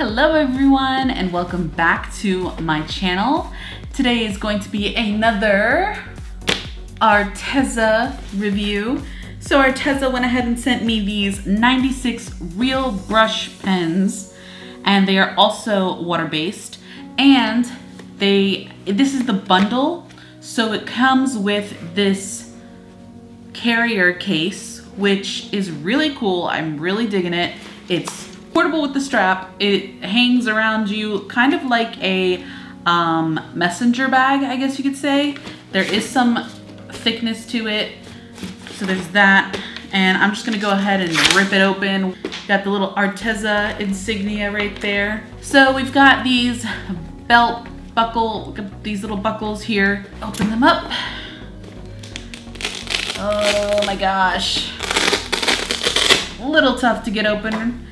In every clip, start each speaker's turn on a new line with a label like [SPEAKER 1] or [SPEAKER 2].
[SPEAKER 1] Hello everyone and welcome back to my channel. Today is going to be another Arteza review. So Arteza went ahead and sent me these 96 Real Brush Pens, and they are also water-based, and this is the bundle. So it comes with this carrier case, which is really cool. I'm really digging it. It's portable with the strap. It hangs around you kind of like a messenger bag, I guess you could say. There is some thickness to it. So there's that. And I'm just gonna go ahead and rip it open. Got the little Arteza insignia right there. So we've got these these little buckles here. Open them up. Oh my gosh. A little tough to get open,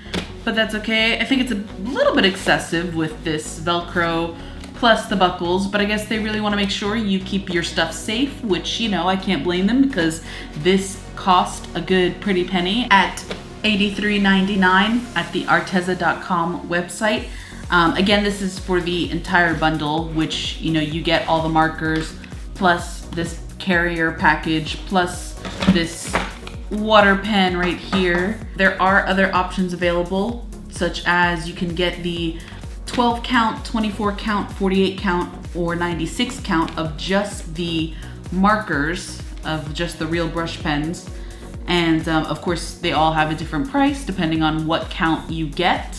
[SPEAKER 1] but that's okay. I think it's a little bit excessive with this Velcro plus the buckles, but I guess they really want to make sure you keep your stuff safe, which, you know, I can't blame them because this cost a good pretty penny at $83.99 at the arteza.com website. Again, this is for the entire bundle, which, you know, you get all the markers plus this carrier package plus this water pen right here. There are other options available, such as you can get the 12 count, 24 count, 48 count, or 96 count of just the markers, of just the Real Brush Pens. And of course, they all have a different price depending on what count you get.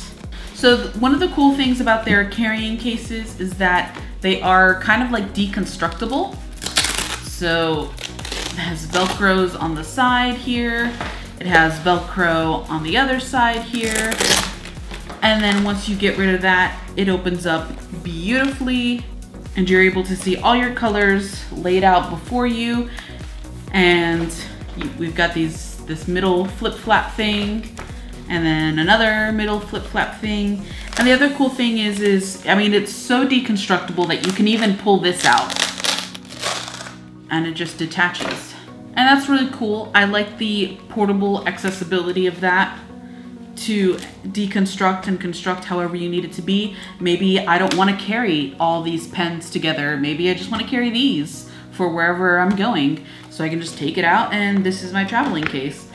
[SPEAKER 1] So one of the cool things about their carrying cases is that they are kind of like deconstructible. So it has Velcros on the side here. It has Velcro on the other side here. And then once you get rid of that, it opens up beautifully and you're able to see all your colors laid out before you. And we've got this middle flip-flap thing and then another middle flip-flap thing. And the other cool thing is, I mean, it's so deconstructible that you can even pull this out and it just detaches. And that's really cool. I like the portable accessibility of that to deconstruct and construct however you need it to be. Maybe I don't want to carry all these pens together. Maybe I just want to carry these for wherever I'm going. So I can just take it out and this is my traveling case.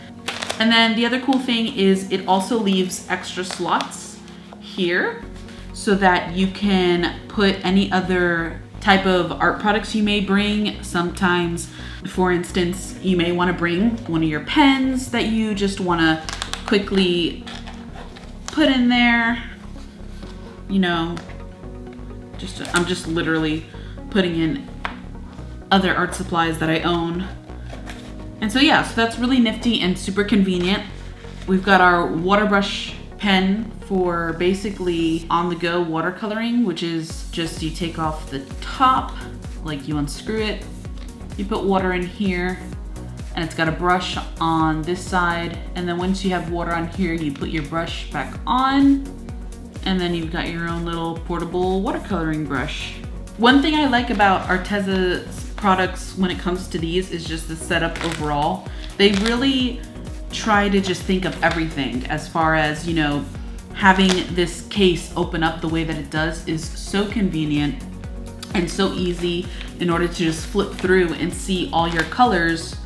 [SPEAKER 1] And then the other cool thing is it also leaves extra slots here so that you can put any other type of art products you may bring. Sometimes, for instance, you may want to bring one of your pens that you just want to quickly put in there. You know, I'm just literally putting in other art supplies that I own. And so yeah, so that's really nifty and super convenient. We've got our water brush pen for basically on-the-go watercoloring, which is just you take off the top, like you unscrew it, you put water in here, and it's got a brush on this side, and then once you have water on here, you put your brush back on, and then you've got your own little portable watercoloring brush. One thing I like about Arteza's products when it comes to these is just the setup overall. They really try to just think of everything as far as, you know, having this case open up the way that it does is so convenient and so easy in order to just flip through and see all your colors.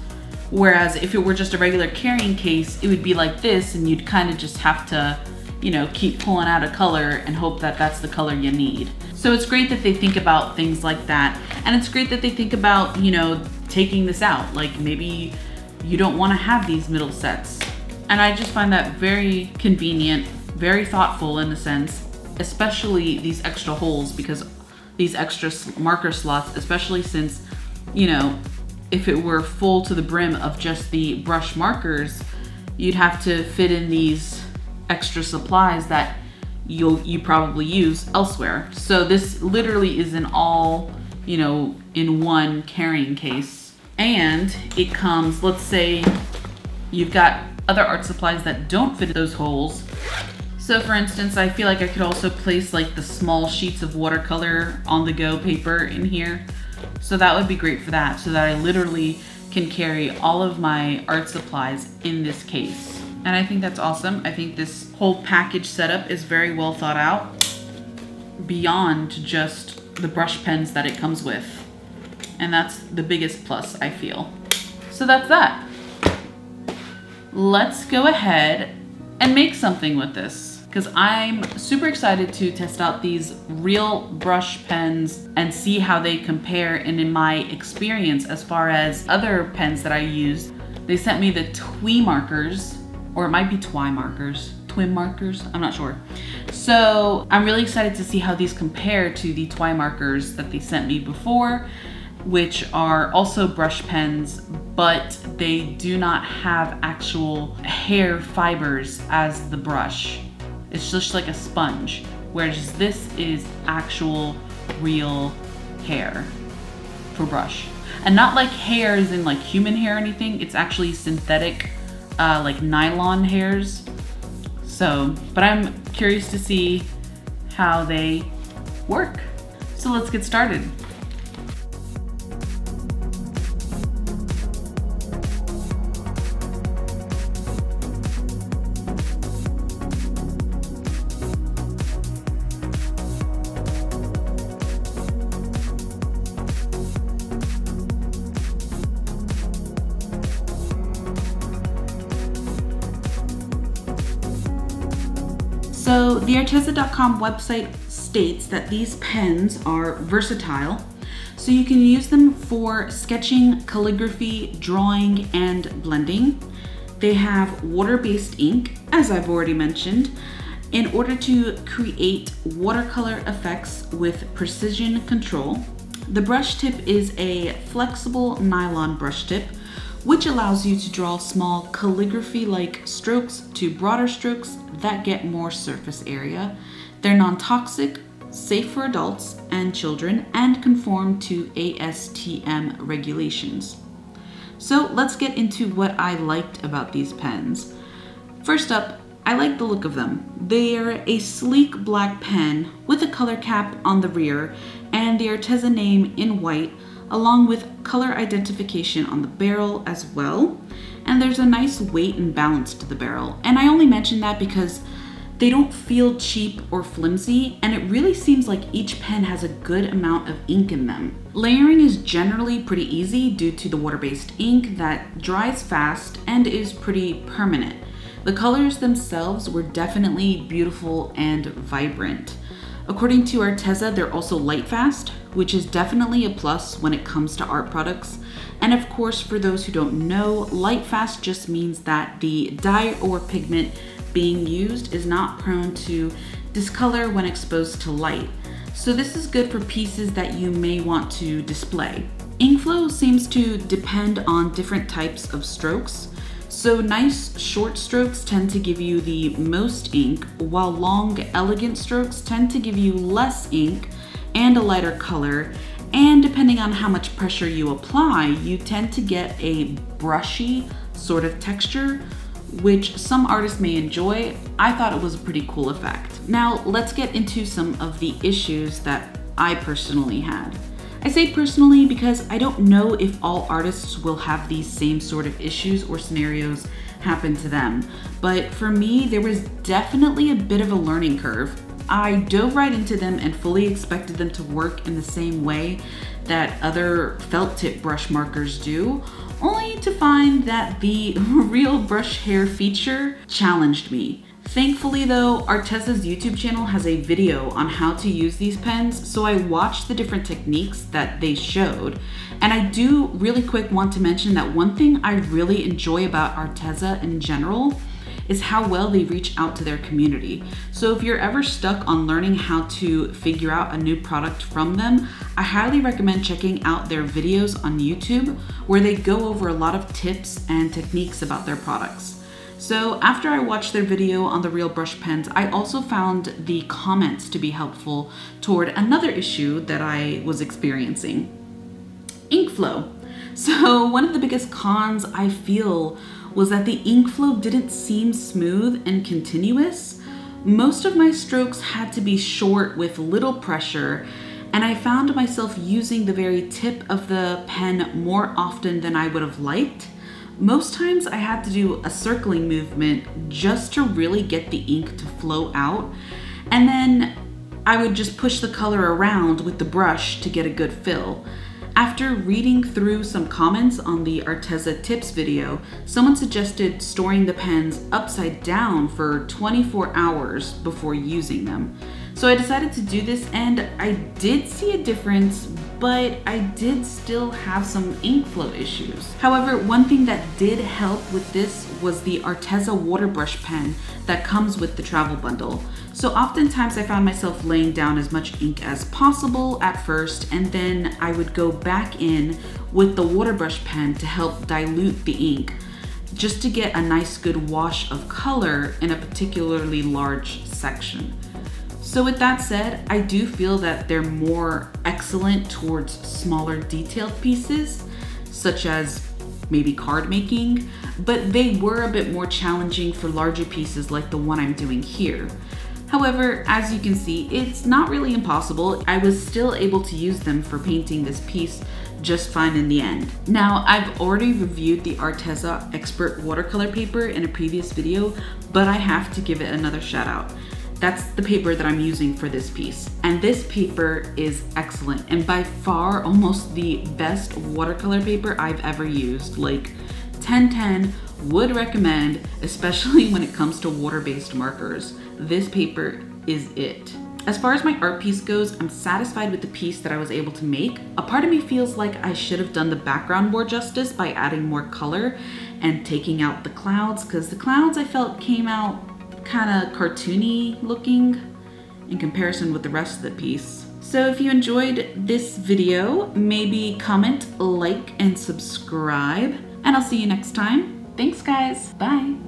[SPEAKER 1] Whereas if it were just a regular carrying case, it would be like this and you'd kind of just have to, you know, keep pulling out a color and hope that that's the color you need. So it's great that they think about things like that. And it's great that they think about, you know, taking this out. Like maybe you don't want to have these middle sets. And I just find that very convenient, very thoughtful in a sense, especially these extra holes, because these extra marker slots, especially since, you know, if it were full to the brim of just the brush markers, you'd have to fit in these extra supplies that you probably use elsewhere. So this literally is an all, you know, in one carrying case. And it comes, let's say you've got other art supplies that don't fit those holes. So for instance, I feel like I could also place like the small sheets of watercolor on the go paper in here. So that would be great for that, so that I literally can carry all of my art supplies in this case. And I think that's awesome. I think this whole package setup is very well thought out beyond just the brush pens that it comes with. And that's the biggest plus, I feel. So that's that. Let's go ahead and make something with this, because I'm super excited to test out these real brush pens and see how they compare. And in my experience, as far as other pens that I used, they sent me the Twee markers, or it might be Twi markers, Twin markers, I'm not sure. So I'm really excited to see how these compare to the Twi markers that they sent me before, which are also brush pens, but they do not have actual hair fibers as the brush. It's just like a sponge, whereas this is actual real hair for brush. And not like hair as in like human hair or anything, it's actually synthetic, like nylon hairs. So, but I'm curious to see how they work. So let's get started. So the Arteza.com website states that these pens are versatile, so you can use them for sketching, calligraphy, drawing, and blending. They have water-based ink, as I've already mentioned, in order to create watercolor effects with precision control. The brush tip is a flexible nylon brush tip, which allows you to draw small calligraphy-like strokes to broader strokes that get more surface area. They're non-toxic, safe for adults and children, and conform to ASTM regulations. So let's get into what I liked about these pens. First up, I like the look of them. They are a sleek black pen with a color cap on the rear and the Arteza name in white, along with color identification on the barrel as well. And there's a nice weight and balance to the barrel. And I only mention that because they don't feel cheap or flimsy, and it really seems like each pen has a good amount of ink in them. Layering is generally pretty easy due to the water-based ink that dries fast and is pretty permanent. The colors themselves were definitely beautiful and vibrant. According to Arteza, they're also light fast, which is definitely a plus when it comes to art products. And of course, for those who don't know, light fast just means that the dye or pigment being used is not prone to discolor when exposed to light. So this is good for pieces that you may want to display. Ink flow seems to depend on different types of strokes. So nice short strokes tend to give you the most ink, while long elegant strokes tend to give you less ink and a lighter color. And depending on how much pressure you apply, you tend to get a brushy sort of texture, which some artists may enjoy. I thought it was a pretty cool effect. Now let's get into some of the issues that I personally had. I say personally because I don't know if all artists will have these same sort of issues or scenarios happen to them. But for me, there was definitely a bit of a learning curve. I dove right into them and fully expected them to work in the same way that other felt tip brush markers do, only to find that the real brush hair feature challenged me. Thankfully though, Arteza's YouTube channel has a video on how to use these pens, so I watched the different techniques that they showed. And I do really quick want to mention that one thing I really enjoy about Arteza in general is how well they reach out to their community. So if you're ever stuck on learning how to figure out a new product from them, I highly recommend checking out their videos on YouTube, where they go over a lot of tips and techniques about their products. So after I watched their video on the real brush pens, I also found the comments to be helpful toward another issue that I was experiencing: ink flow. So one of the biggest cons I feel was that the ink flow didn't seem smooth and continuous. Most of my strokes had to be short with little pressure, and I found myself using the very tip of the pen more often than I would have liked. Most times I had to do a circling movement just to really get the ink to flow out, and then I would just push the color around with the brush to get a good fill. After reading through some comments on the Arteza tips video, someone suggested storing the pens upside down for 24 hours before using them. So I decided to do this, and I did see a difference, but I did still have some ink flow issues. However, one thing that did help with this was the Arteza water brush pen that comes with the travel bundle. So oftentimes I found myself laying down as much ink as possible at first, and then I would go back in with the water brush pen to help dilute the ink, just to get a nice good wash of color in a particularly large section. So with that said, I do feel that they're more excellent towards smaller detailed pieces, such as maybe card making, but they were a bit more challenging for larger pieces like the one I'm doing here. However, as you can see, it's not really impossible. I was still able to use them for painting this piece just fine in the end. Now, I've already reviewed the Arteza Expert watercolor paper in a previous video, but I have to give it another shout out. That's the paper that I'm using for this piece. And this paper is excellent and by far almost the best watercolor paper I've ever used. Like 10/10, would recommend, especially when it comes to water-based markers. This paper is it. As far as my art piece goes, I'm satisfied with the piece that I was able to make. A part of me feels like I should have done the background more justice by adding more color and taking out the clouds, because the clouds I felt came out kind of cartoony looking in comparison with the rest of the piece. So if you enjoyed this video, maybe comment, like, and subscribe, and I'll see you next time. Thanks guys, bye.